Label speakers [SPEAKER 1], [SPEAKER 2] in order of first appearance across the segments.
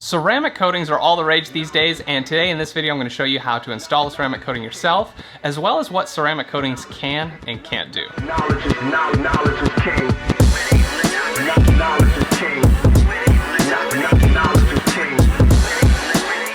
[SPEAKER 1] Ceramic coatings are all the rage these days, and today in this video I'm going to show you how to install a ceramic coating yourself, as well as what ceramic coatings can and can't do.
[SPEAKER 2] Knowledge is king. Knowledge is king. Knowledge is king.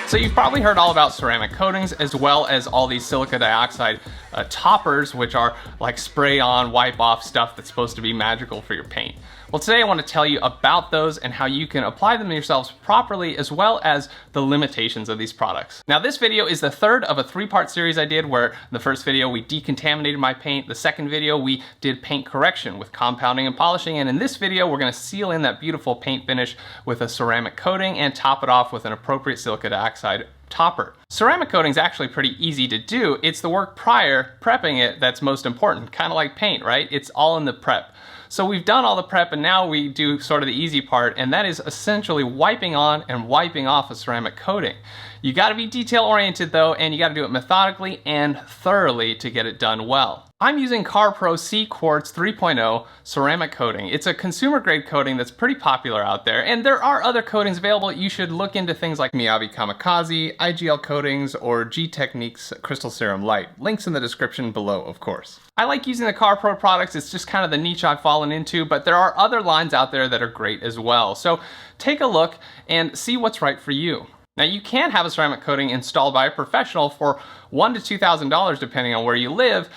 [SPEAKER 1] So you've probably heard all about ceramic coatings, as well as all these silica dioxide toppers, which are like spray on, wipe off stuff that's supposed to be magical for your paint. Well, today I want to tell you about those and how you can apply them yourselves properly, as well as the limitations of these products. Now, this video is the third of a three-part series I did, where in the first video we decontaminated my paint, the second video we did paint correction with compounding and polishing, and in this video we're going to seal in that beautiful paint finish with a ceramic coating and top it off with an appropriate silica dioxide topper. Ceramic coating is actually pretty easy to do. It's the work prior, prepping it, that's most important. Kind of like paint, right? It's all in the prep. So we've done all the prep, and now we do sort of the easy part, and that is essentially wiping on and wiping off a ceramic coating. You got to be detail oriented though, and you got to do it methodically and thoroughly to get it done well. I'm using CarPro CQuartz 3.0 ceramic coating. It's a consumer grade coating that's pretty popular out there, and there are other coatings available. You should look into things like Miyabi Kamikaze, IGL coatings, or G-Technique's Crystal Serum Light. Links in the description below, of course. I like using the CarPro products. It's just kind of the niche I've fallen into, but there are other lines out there that are great as well. So take a look and see what's right for you. Now, you can have a ceramic coating installed by a professional for $1,000 to $2,000 depending on where you live,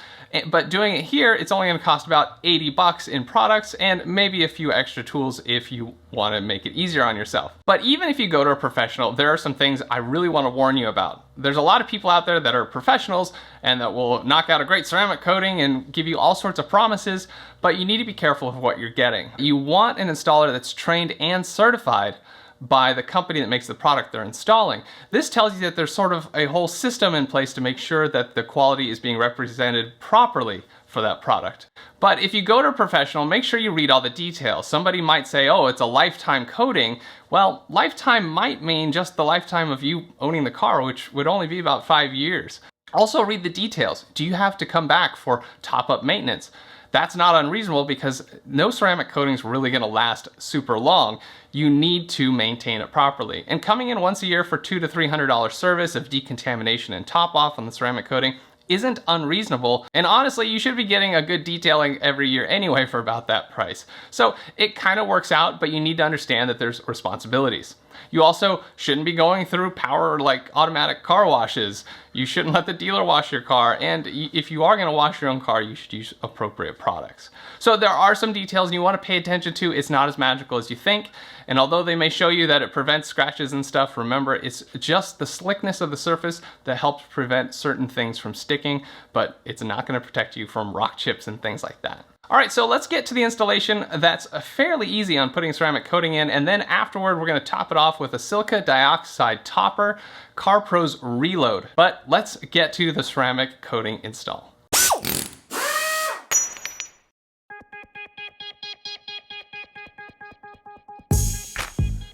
[SPEAKER 1] but doing it here, it's only going to cost about 80 bucks in products and maybe a few extra tools if you want to make it easier on yourself. But even if you go to a professional, there are some things I really want to warn you about. There's a lot of people out there that are professionals and that will knock out a great ceramic coating and give you all sorts of promises, but you need to be careful of what you're getting. You want an installer that's trained and certified by the company that makes the product they're installing. This tells you that there's sort of a whole system in place to make sure that the quality is being represented properly for that product. But if you go to a professional, make sure you read all the details. Somebody might say, oh, it's a lifetime coating. Well, lifetime might mean just the lifetime of you owning the car, which would only be about 5 years. Also read the details. Do you have to come back for top-up maintenance? That's not unreasonable because no ceramic coating is really going to last super long. You need to maintain it properly. And coming in once a year for $200 to $300 service of decontamination and top off on the ceramic coating isn't unreasonable. And honestly, you should be getting a good detailing every year anyway for about that price. So it kind of works out, but you need to understand that there's responsibilities. You also shouldn't be going through power like automatic car washes. You shouldn't let the dealer wash your car. And if you are going to wash your own car, you should use appropriate products. So there are some details you want to pay attention to. It's not as magical as you think. And although they may show you that it prevents scratches and stuff, remember it's just the slickness of the surface that helps prevent certain things from sticking, but it's not going to protect you from rock chips and things like that. All right, so let's get to the installation. That's fairly easy on putting ceramic coating in, and then afterward we're going to top it off with a silica dioxide topper, CarPro's Reload. But let's get to the ceramic coating install.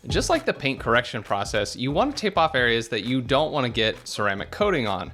[SPEAKER 1] Just like the paint correction process, you want to tape off areas that you don't want to get ceramic coating on.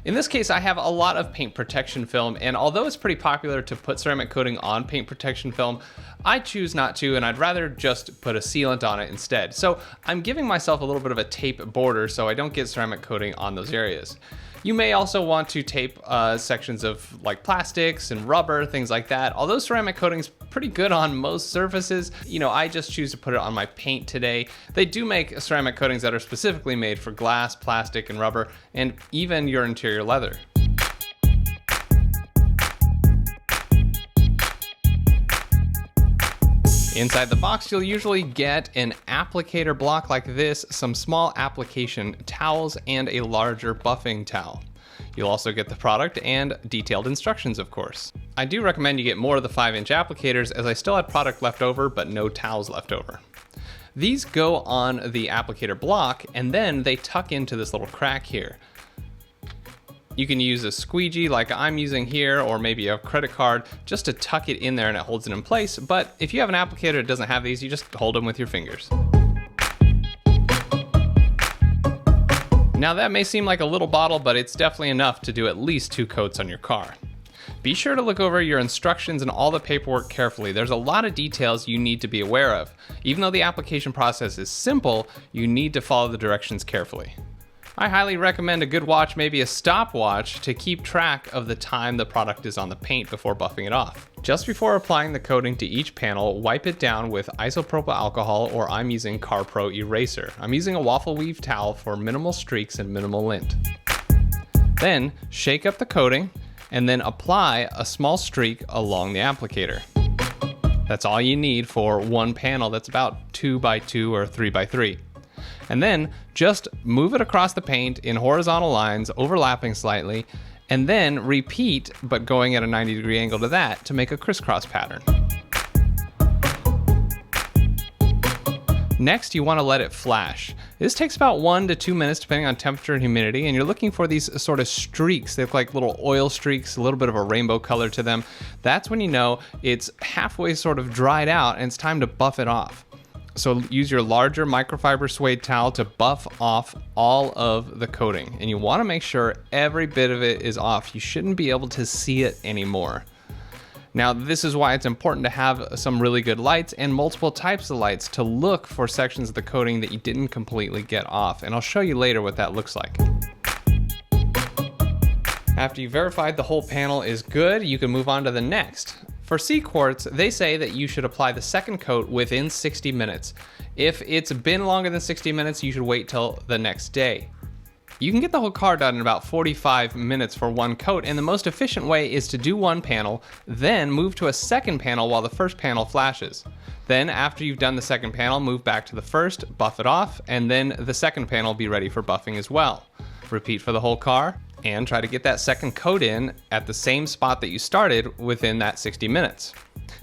[SPEAKER 1] In this case, I have a lot of paint protection film, and although it's pretty popular to put ceramic coating on paint protection film, I choose not to, and I'd rather just put a sealant on it instead. So I'm giving myself a little bit of a tape border so I don't get ceramic coating on those areas. You may also want to tape sections of like plastics and rubber, things like that. Although ceramic coating is pretty good on most surfaces, you know, I just choose to put it on my paint today. They do make ceramic coatings that are specifically made for glass, plastic, and rubber, and even your interior leather. Inside the box, you'll usually get an applicator block like this, some small application towels, and a larger buffing towel. You'll also get the product and detailed instructions, of course. I do recommend you get more of the 5-inch applicators, as I still had product left over, but no towels left over. These go on the applicator block, and then they tuck into this little crack here. You can use a squeegee like I'm using here, or maybe a credit card, just to tuck it in there and it holds it in place. But if you have an applicator that doesn't have these, you just hold them with your fingers. Now that may seem like a little bottle, but it's definitely enough to do at least 2 coats on your car. Be sure to look over your instructions and all the paperwork carefully. There's a lot of details you need to be aware of. Even though the application process is simple, you need to follow the directions carefully. I highly recommend a good watch, maybe a stopwatch, to keep track of the time the product is on the paint before buffing it off. Just before applying the coating to each panel, wipe it down with isopropyl alcohol, or I'm using CarPro Eraser. I'm using a waffle weave towel for minimal streaks and minimal lint. Then shake up the coating and then apply a small streak along the applicator. That's all you need for one panel that's about 2x2 or 3x3. And then just move it across the paint in horizontal lines, overlapping slightly, and then repeat, but going at a 90-degree angle to that, to make a crisscross pattern. Next, you want to let it flash. This takes about 1 to 2 minutes depending on temperature and humidity, and you're looking for these sort of streaks. They look like little oil streaks, a little bit of a rainbow color to them. That's when you know it's halfway sort of dried out and it's time to buff it off. So use your larger microfiber suede towel to buff off all of the coating, and you want to make sure every bit of it is off. You shouldn't be able to see it anymore. Now, this is why it's important to have some really good lights and multiple types of lights to look for sections of the coating that you didn't completely get off, and I'll show you later what that looks like. After you've verified the whole panel is good, you can move on to the next. For CQuartz, they say that you should apply the second coat within 60 minutes. If it's been longer than 60 minutes, you should wait till the next day. You can get the whole car done in about 45 minutes for one coat, and the most efficient way is to do one panel, then move to a second panel while the first panel flashes. Then, after you've done the second panel, move back to the first, buff it off, and then the second panel will be ready for buffing as well. Repeat for the whole car, and try to get that second coat in at the same spot that you started within that 60 minutes.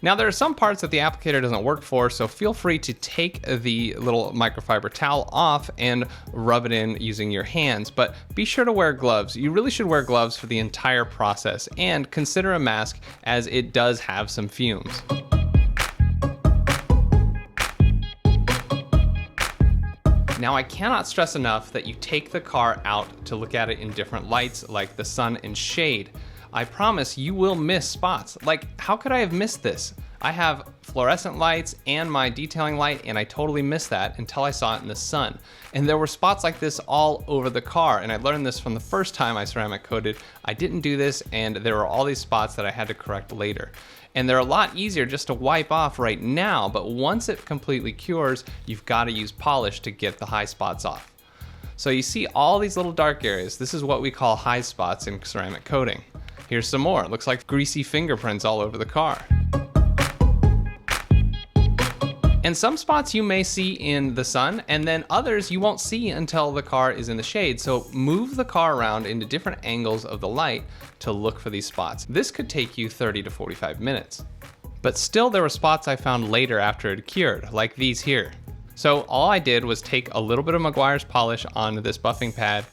[SPEAKER 1] Now, there are some parts that the applicator doesn't work for, so feel free to take the little microfiber towel off and rub it in using your hands, but be sure to wear gloves. You really should wear gloves for the entire process, and consider a mask as it does have some fumes. Now, I cannot stress enough that you take the car out to look at it in different lights, like the sun and shade. I promise you will miss spots. Like, how could I have missed this? I have fluorescent lights and my detailing light, and I totally missed that until I saw it in the sun. And there were spots like this all over the car, and I learned this from the first time I ceramic coated. I didn't do this, and there were all these spots that I had to correct later. And they're a lot easier just to wipe off right now, but once it completely cures, you've got to use polish to get the high spots off. So you see all these little dark areas. This is what we call high spots in ceramic coating. Here's some more. It looks like greasy fingerprints all over the car. And some spots you may see in the sun, and then others you won't see until the car is in the shade. So move the car around into different angles of the light to look for these spots. This could take you 30 to 45 minutes. But still, there were spots I found later after it had cured, like these here. So all I did was take a little bit of Meguiar's polish onto this buffing pad,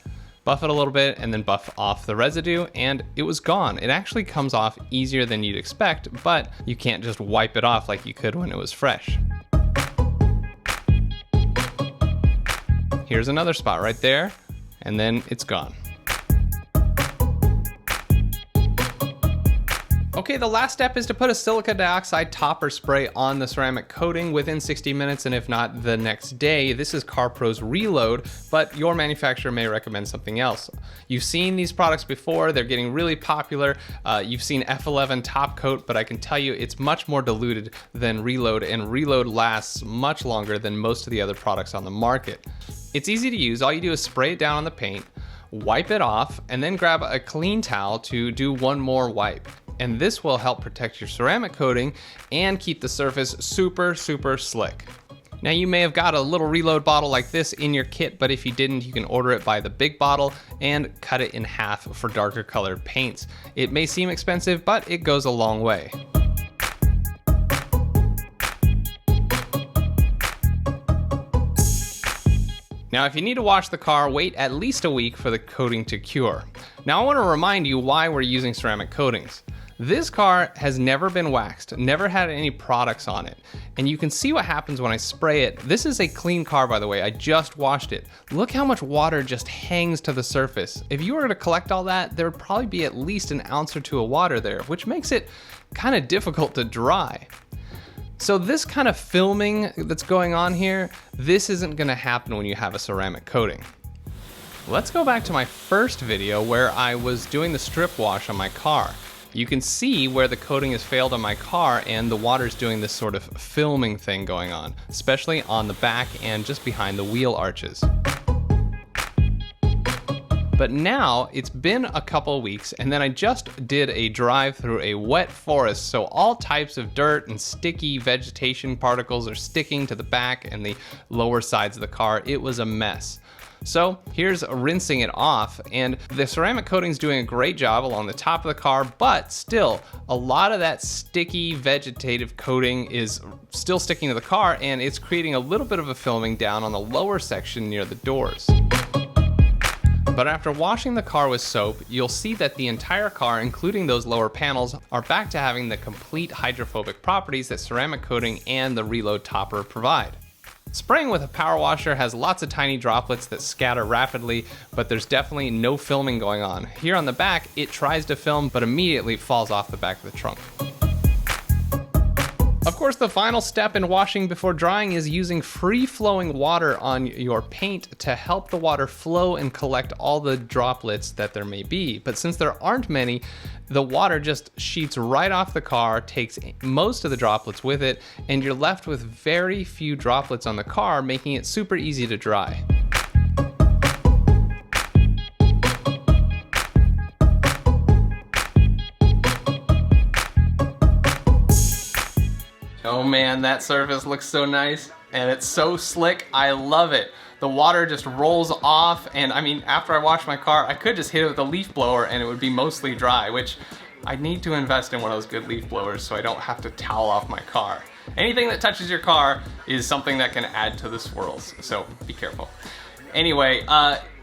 [SPEAKER 1] buff it a little bit, and then buff off the residue, and it was gone. It actually comes off easier than you'd expect, but you can't just wipe it off like you could when it was fresh. Here's another spot right there, and then it's gone. Okay, the last step is to put a silica dioxide topper spray on the ceramic coating within 60 minutes, and if not, the next day. This is CarPro's Reload, but your manufacturer may recommend something else. You've seen these products before, they're getting really popular. You've seen F11 top coat, but I can tell you it's much more diluted than Reload, and Reload lasts much longer than most of the other products on the market. It's easy to use. All you do is spray it down on the paint, wipe it off, and then grab a clean towel to do one more wipe. And this will help protect your ceramic coating and keep the surface super, super slick. Now, you may have got a little Reload bottle like this in your kit, but if you didn't, you can order it by the big bottle and cut it in half for darker colored paints. It may seem expensive, but it goes a long way. Now, if you need to wash the car, wait at least a week for the coating to cure. Now, I want to remind you why we're using ceramic coatings. This car has never been waxed, never had any products on it. And you can see what happens when I spray it. This is a clean car, by the way. I just washed it. Look how much water just hangs to the surface. If you were to collect all that, there would probably be at least an ounce or two of water there, which makes it kind of difficult to dry. So this kind of filming that's going on here, this isn't gonna happen when you have a ceramic coating. Let's go back to my first video where I was doing the strip wash on my car. You can see where the coating has failed on my car and the water's doing this sort of filming thing going on, especially on the back and just behind the wheel arches. But now it's been a couple weeks and then I just did a drive through a wet forest, so all types of dirt and sticky vegetation particles are sticking to the back and the lower sides of the car. It was a mess. So here's rinsing it off, and the ceramic coating's doing a great job along the top of the car, but still a lot of that sticky vegetative coating is still sticking to the car, and it's creating a little bit of a filming down on the lower section near the doors. But after washing the car with soap, you'll see that the entire car, including those lower panels, are back to having the complete hydrophobic properties that ceramic coating and the reload topper provide. Spraying with a power washer has lots of tiny droplets that scatter rapidly, but there's definitely no filming going on. Here on the back, it tries to film, but immediately falls off the back of the trunk. Of course, the final step in washing before drying is using free-flowing water on your paint to help the water flow and collect all the droplets that there may be. But since there aren't many, the water just sheets right off the car, takes most of the droplets with it, and you're left with very few droplets on the car, making it super easy to dry. Oh man, that surface looks so nice and it's so slick. I love it. The water just rolls off, and I mean, after I wash my car, I could just hit it with a leaf blower and it would be mostly dry, which I need to invest in one of those good leaf blowers so I don't have to towel off my car. Anything that touches your car is something that can add to the swirls, so be careful. Anyway,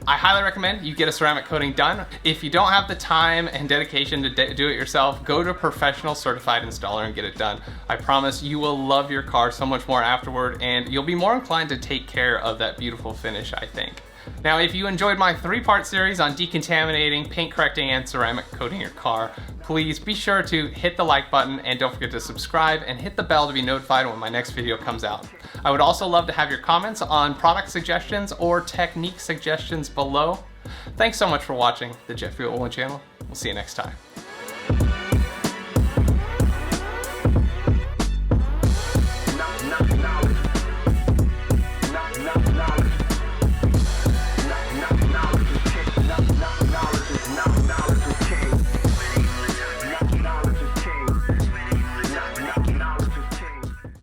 [SPEAKER 1] I highly recommend you get a ceramic coating done. If you don't have the time and dedication to do it yourself, go to a professional certified installer and get it done. I promise you will love your car so much more afterward, and you'll be more inclined to take care of that beautiful finish, I think. Now, if you enjoyed my 3-part series on decontaminating, paint correcting, and ceramic coating your car, please be sure to hit the like button and don't forget to subscribe and hit the bell to be notified when my next video comes out. I would also love to have your comments on product suggestions or technique suggestions below. Thanks so much for watching the Jeffrey Olin channel. We'll see you next time.